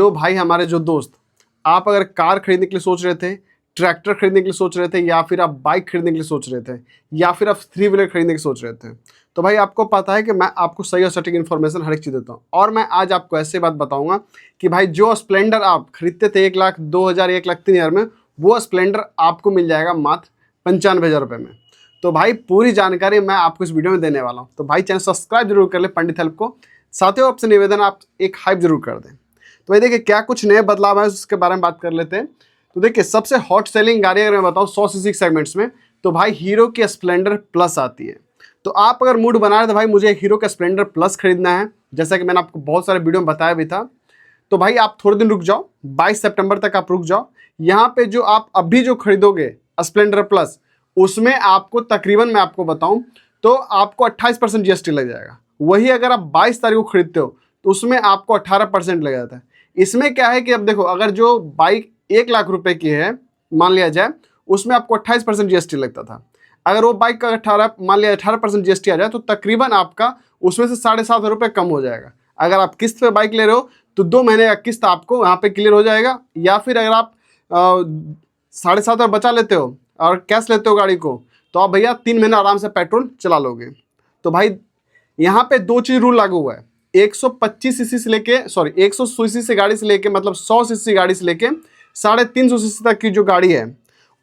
जो भाई हमारे जो दोस्त, आप अगर कार खरीदने के लिए सोच रहे थे, ट्रैक्टर खरीदने के लिए सोच रहे थे, या फिर आप बाइक खरीदने के लिए सोच रहे थे, या फिर आप 3 व्हीलर खरीदने की सोच रहे थे, तो भाई आपको पता है कि मैं आपको सही और सटीक इन्फॉर्मेशन हर एक चीज़ देता हूँ। और मैं आज आपको ऐसे बात बताऊंगा कि भाई जो स्प्लेंडर आप खरीदते थे 1,02,000 1,03,000 में, वो स्प्लेंडर आपको मिल जाएगा मात्र 95,000 रुपये में। तो भाई पूरी जानकारी मैं आपको इस वीडियो में देने वाला हूँ। तो भाई चैनल सब्सक्राइब जरूर कर ले पंडित हेल्प को, साथ ही आपसे निवेदन आप एक हाइप जरूर कर दें। तो भाई देखिए क्या कुछ नए बदलाव है उसके बारे में बात कर लेते हैं। तो देखिए सबसे हॉट सेलिंग गाड़ी अगर मैं बताऊँ 100 सीसी सेगमेंट्स में, तो भाई हीरो की स्प्लेंडर प्लस आती है। तो आप अगर मूड बना रहे तो भाई मुझे हीरो का स्प्लेंडर प्लस खरीदना है, जैसा कि मैंने आपको बहुत सारे वीडियो में बताया भी था, तो भाई आप थोड़े दिन रुक जाओ, 22 सितंबर तक आप रुक जाओ। यहाँ पे जो आप अभी जो खरीदोगे स्प्लेंडर प्लस, उसमें आपको तकरीबन मैं आपको बताऊं तो आपको 28% जीएसटी लग जाएगा। वही अगर आप 22 तारीख को खरीदते हो तो उसमें आपको 18% लग जाता है। इसमें क्या है कि अब देखो, अगर जो बाइक 1 लाख रुपए की है मान लिया जाए, उसमें आपको 28% जीएसटी लगता था। अगर वो बाइक का 18 मान लिया 18% जीएसटी आ जाए तो तकरीबन आपका उसमें से 7,500 रुपये कम हो जाएगा। अगर आप किस्त पे बाइक ले रहे हो तो 2 महीने का किस्त आपको यहाँ पे क्लियर हो जाएगा, या फिर अगर आप 7,500 बचा लेते हो और कैश लेते हो गाड़ी को, तो आप भैया 3 महीने आराम से पेट्रोल चला लोगे। तो भाई यहाँ पे 2 चीज़ रूल लागू हुआ है। 125 सीसी से लेके 100 सीसी से गाड़ी से लेके, मतलब 100 सीसी गाड़ी से लेके 350 सीसी तक की जो गाड़ी है,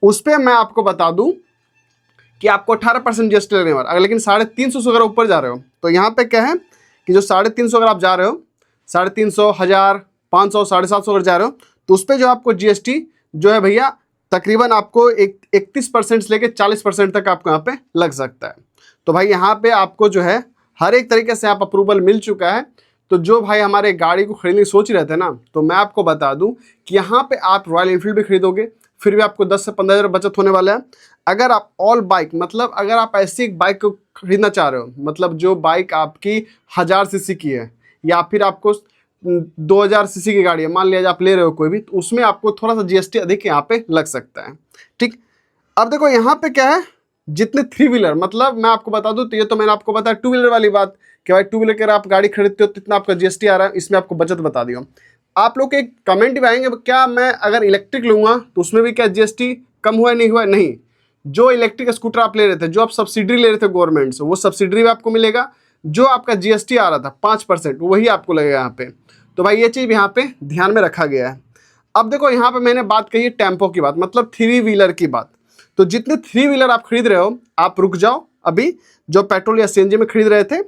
उस पर मैं आपको बता दूं कि आपको 18% जीएसटी लगने वाला। अगर लेकिन 350 से अगर ऊपर जा रहे हो तो यहाँ पे क्या है कि जो 350 अगर आप जा रहे हो, 350, 1000, 500, 750 अगर जा रहे हो, तो उस पर जो आपको जीएसटी जो है भैया तकरीबन आपको 31% से लेकर 40% तक आपको यहाँ पे लग सकता है। तो भाई यहाँ पे आपको जो है हर एक तरीके से आप अप्रूवल मिल चुका है। तो जो भाई हमारे गाड़ी को खरीदने की सोच रहे थे ना, तो मैं आपको बता दूं कि यहाँ पे आप रॉयल एनफील्ड भी खरीदोगे, फिर भी आपको 10 से 15,000 बचत होने वाला है। अगर आप ऑल बाइक, मतलब अगर आप ऐसी एक बाइक को खरीदना चाह रहे हो, मतलब जो बाइक आपकी 1000 सीसी की है, या फिर आपको 2000 सीसी की गाड़ी है मान लिया आप ले रहे हो कोई भी, तो उसमें आपको थोड़ा सा जीएसटी अधिक यहाँ पे लग सकता है। ठीक, अब देखो यहाँ पे क्या है, जितने 3 व्हीलर, मतलब मैं आपको बता दूं तो ये तो मैंने आपको बताया 2 व्हीलर वाली बात कि भाई 2 व्हीलर के आप गाड़ी खरीदते हो तो इतना आपका जीएसटी आ रहा है, इसमें आपको बचत बता दिया। आप लोग एक कमेंट भी आएंगे क्या मैं अगर इलेक्ट्रिक लूँगा तो उसमें भी क्या जीएसटी कम हुआ नहीं हुआ? नहीं, जो इलेक्ट्रिक स्कूटर आप ले रहे थे, जो आप सब्सिडी ले रहे थे गवर्नमेंट से, वो सब्सिडी भी आपको मिलेगा। जो आपका जीएसटी आ रहा था 5%, वही आपको लगेगा यहाँ पे। तो भाई ये चीज़ यहाँ पे ध्यान में रखा गया है। अब देखो यहाँ पे मैंने बात कही है टेम्पो की बात, मतलब 3 व्हीलर की बात। तो जितने 3 व्हीलर आप खरीद रहे हो, आप रुक जाओ, अभी जो पेट्रोल या सीएनजी में खरीद रहे थे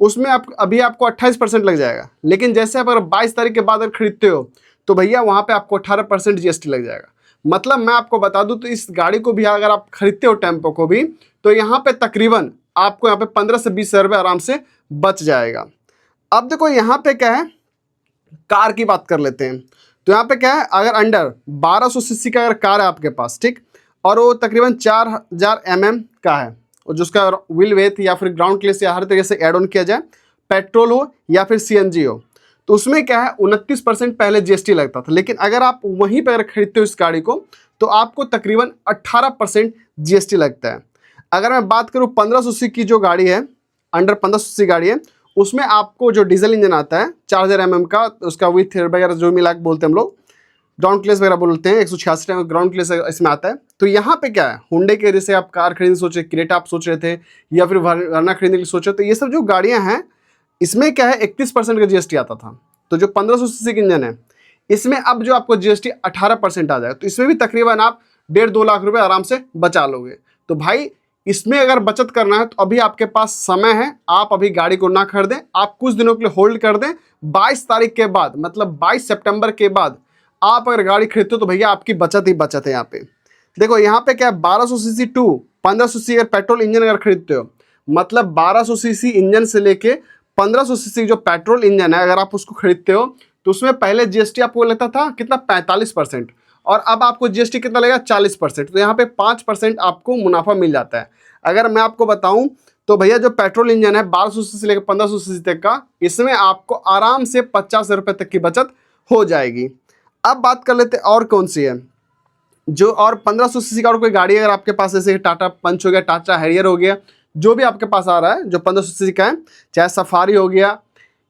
उसमें आप अभी आपको 28% लग जाएगा। लेकिन जैसे आप अगर 22 तारीख के बाद अगर खरीदते हो तो भैया वहाँ पे आपको 18% जीएसटी लग जाएगा। मतलब मैं आपको बता दूं तो इस गाड़ी को भी अगर आप खरीदते हो टेम्पो को भी, तो यहाँ पे तकरीबन आपको यहाँ पे 15 से 20 हज़ार रुपये आराम से बच जाएगा। अब देखो यहाँ पे क्या है, कार की बात कर लेते हैं। तो यहाँ पे क्या है, अगर अंडर 1200 सीसी का अगर कार है आपके पास, ठीक, और वो तकरीबन 4000 mm का है, और जिसका व्हील वेथ या फिर ग्राउंड क्लियरेंस या हर तरीके से ऐड ऑन किया जाए, पेट्रोल हो या फिर सीएनजी हो, तो उसमें क्या है 29% पहले जीएसटी लगता था। लेकिन अगर आप वहीं पर खरीदते हो इस गाड़ी को तो आपको तकरीबन 18% जीएसटी लगता है। अगर मैं बात करूँ 1500 सीसी की जो गाड़ी है, अंडर 1500 सीसी गाड़ी है, उसमें आपको जो डीजल इंजन आता है 4000 mm का, उसका विथ वगैरह जो मिला बोलते हैं हम लोग, ग्राउंड क्लियरेंस वगैरह बोलते हैं, 186 ग्राउंड क्लियरेंस इसमें आता है। तो यहाँ पे क्या है, हुंडई के जैसे आप कार खरीदने सोच रहे, क्रेटा आप सोच रहे थे, या फिर वर्ना खरीदने के लिए सोच रहे, तो ये सब जो गाड़ियाँ हैं इसमें क्या है 31% का जीएसटी आता था। तो जो 1500 सीसी का इंजन है इसमें अब जो आपको जीएसटी 18% आ जाएगा, तो इसमें भी तकरीबन आप 1.5-2 लाख रुपए आराम से बचा लोगे। तो भाई इसमें अगर बचत करना है तो अभी आपके पास समय है, आप अभी गाड़ी को ना खरीदें, आप कुछ दिनों के लिए होल्ड कर दें। 22 तारीख के बाद, मतलब 22 सितंबर के बाद आप अगर गाड़ी खरीदते हो तो भैया आपकी बचत ही बचत है। यहाँ पे देखो, यहाँ पे क्या है 1200 सीसी टू 1500 सीसी अगर पेट्रोल इंजन अगर खरीदते हो, मतलब 1200 सीसी इंजन से लेके 1500 सीसी जो पेट्रोल इंजन है अगर आप उसको खरीदते हो तो उसमें पहले जीएसटी आपको लगता था कितना 45%, और अब आपको जीएसटी कितना लगेगा 40%। तो यहाँ पे 5% आपको मुनाफा मिल जाता है। अगर मैं आपको बताऊं तो भैया जो पेट्रोल इंजन है 1200 सीसी से लेकर 1500 सीसी तक का, इसमें आपको आराम से 50 रुपये तक की बचत हो जाएगी। अब बात कर लेते हैं और कौन सी है जो, और 1500 सीसी का और कोई गाड़ी अगर आपके पास, जैसे टाटा पंच हो गया, टाटा हैरियर हो गया, जो भी आपके पास आ रहा है जो 1500 सीसी का है, चाहे सफारी हो गया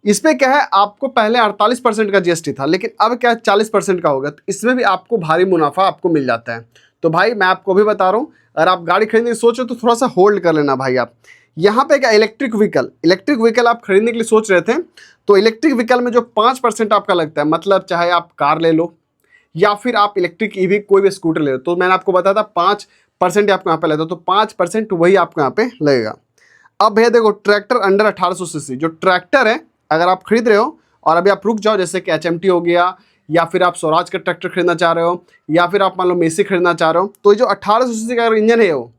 इस पे क्या है, आपको पहले 48% का जीएसटी था, लेकिन अब क्या 40% का होगा, तो इसमें भी आपको भारी मुनाफा आपको मिल जाता है। तो भाई मैं आपको भी बता रहा हूँ, अगर आप गाड़ी खरीदने की सोच रहे हो तो थोड़ा सा होल्ड कर लेना भाई। आप यहाँ पे क्या इलेक्ट्रिक व्हीकल आप खरीदने के लिए सोच रहे थे, तो इलेक्ट्रिक व्हीकल में जो 5% आपका लगता है, मतलब चाहे आप कार ले लो या फिर आप इलेक्ट्रिक ईवी कोई भी स्कूटर ले लो, तो मैंने आपको बताया था 5% आपको यहाँ पे लगता है, तो 5% वही आपको यहाँ पे लगेगा। अब भैया देखो, ट्रैक्टर अंडर 1800 सीसी जो ट्रैक्टर है, अगर आप खरीद रहे हो और अभी आप रुक जाओ, जैसे कि HMT हो गया, या फिर आप स्वराज का ट्रैक्टर खरीदना चाह रहे हो, या फिर आप मान लो मेसी खरीदना चाह रहे हो, तो ये जो 1800 सीसी का अगर इंजन है वो,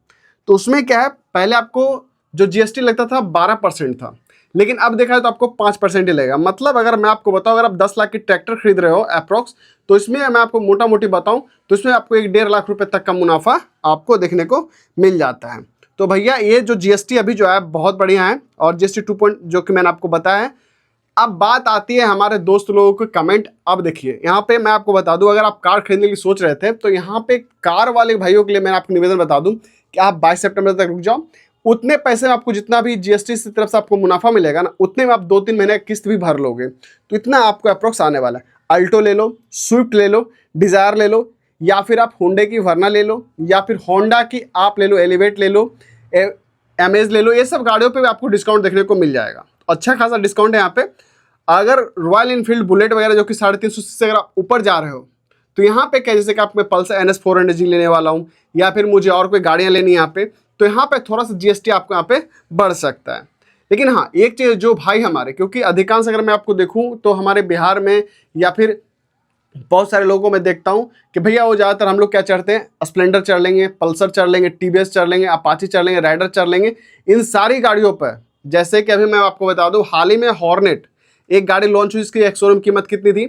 तो उसमें क्या है, पहले आपको जो जीएसटी लगता था 12% था, लेकिन अब देखा है तो आपको 5% ही लगेगा। मतलब अगर मैं आपको बताऊं, अगर आप 10 लाख की ट्रैक्टर खरीद रहे हो अप्रॉक्स, तो इसमें मैं आपको मोटा मोटी बताऊं तो इसमें आपको 1-1.5 लाख रुपए तक का मुनाफा आपको देखने को मिल जाता है। तो भैया ये जो जीएसटी अभी जो है बहुत बढ़िया है, और जीएसटी 2 जो कि मैंने आपको बताया है। अब बात आती है हमारे दोस्त लोगों के कमेंट। अब देखिए यहाँ पे मैं आपको बता दूं, अगर आप कार खरीदने की सोच रहे थे, तो यहाँ पे कार वाले भाइयों के लिए मैं आपको निवेदन बता दूं कि आप 22 सितंबर तक रुक जाओ। उतने पैसे में आपको जितना भी जीएसटी की तरफ से आपको मुनाफा मिलेगा ना, उतने में आप 2-3 महीने की किस्त भी भर लोगे, तो इतना आपको अप्रोक्स आने वाला है। अल्टो ले लो, स्विफ्ट ले लो, डिजायर ले लो, या फिर आप होंडे की वर्ना ले लो, या फिर होंडा की आप ले लो, एलिवेट ले लो, एमेज ले लो, ये सब गाड़ियों पे भी आपको डिस्काउंट देखने को मिल जाएगा। अच्छा खासा डिस्काउंट है यहाँ पे। अगर रॉयल इनफील्ड बुलेट वगैरह जो कि 350 से अगर आप ऊपर जा रहे हो, तो यहाँ पे क्या, जैसे कि आप मैं पल्सर NS 400G लेने वाला हूँ, या फिर मुझे और कोई गाड़ियाँ लेनी है यहाँ पे, तो यहाँ पे थोड़ा सा जीएसटी आपको यहाँ पे बढ़ सकता है। लेकिन हाँ, एक चीज़ जो भाई हमारे, क्योंकि अधिकांश अगर मैं आपको देखूँ तो हमारे बिहार में या फिर बहुत सारे लोगों को मैं देखता हूँ कि भैया वो ज़्यादातर हम लोग क्या चढ़ते हैं, स्प्लेंडर चढ़ लेंगे, पल्सर चढ़ लेंगे, TVS चढ़ लेंगे, अपाची चढ़ लेंगे, राइडर चढ़ लेंगे। इन सारी गाड़ियों पर, जैसे कि अभी मैं आपको बता दूँ, हाल ही में हॉर्नेट एक गाड़ी लॉन्च हुई, इसकी एक्स-शोरूम कीमत कितनी थी,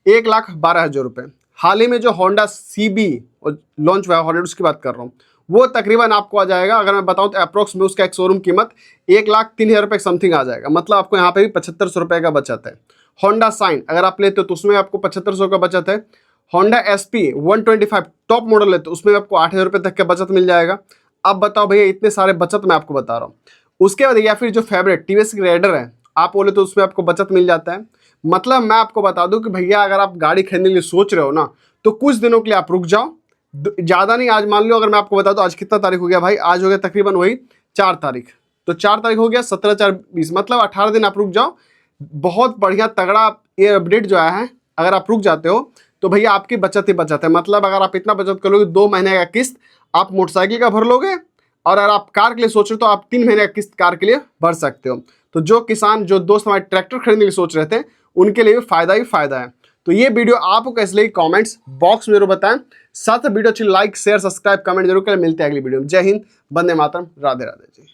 1,12,000 रुपये। हाल ही में जो होंडा CB लॉन्च हुआ है हॉर्नेट, उसकी बात कर रहा हूँ, वो तकरीबन आपको आ जाएगा, अगर मैं बताऊँ तो अप्रोक्स में उसका एक्स-शोरूम कीमत 1,03,000 रुपये समथिंग आ जाएगा। मतलब आपको यहाँ पे भी 7500 रुपये का बचत है। होंडा साइन अगर आप लेते हो तो उसमें आपको 7500 का बचत है। होंडा SP 125 टॉप मॉडल लेते हो, उसमें आपको 8,000 रुपये तक का बचत मिल जाएगा। अब बताओ भैया, इतने सारे बचत मैं आपको बता रहा हूँ। उसके बाद या फिर जो फेवरेट TVS की राइडर है, आप बोले तो उसमें आपको बचत मिल जाता है। मतलब मैं आपको बता दूं कि भैया, अगर आप गाड़ी खरीदने के लिए सोच रहे हो ना, तो कुछ दिनों के लिए आप रुक जाओ, ज़्यादा नहीं। आज मान लो, अगर मैं आपको बता दूं, आज कितना तारीख हो गया भाई, आज हो गया तकरीबन वही 4 तारीख, तो 4 तारीख हो गया, 17/4/20, मतलब 18 दिन आप रुक जाओ। बहुत बढ़िया तगड़ा ये अपडेट जो आया है, अगर आप रुक जाते हो तो भैया आपकी बचत ही बचत है। मतलब अगर आप इतना बचत करोगे, 2 महीने का किस्त आप मोटरसाइकिल का भर लोगे, और अगर आप कार के लिए सोच रहे हो तो आप 3 महीने का किस्त कार के लिए भर सकते हो। तो जो किसान, जो दोस्त हमारे ट्रैक्टर खरीदने की सोच रहे थे, उनके लिए भी फायदा ही फायदा है। तो ये वीडियो आपको कैसे लगी कमेंट्स बॉक्स में जरूर बताएं। साथ वीडियो अच्छी लाइक शेयर सब्सक्राइब कमेंट जरूर करें। मिलते हैं अगली वीडियो में। जय हिंद, वंदे मातरम, राधे राधे जी।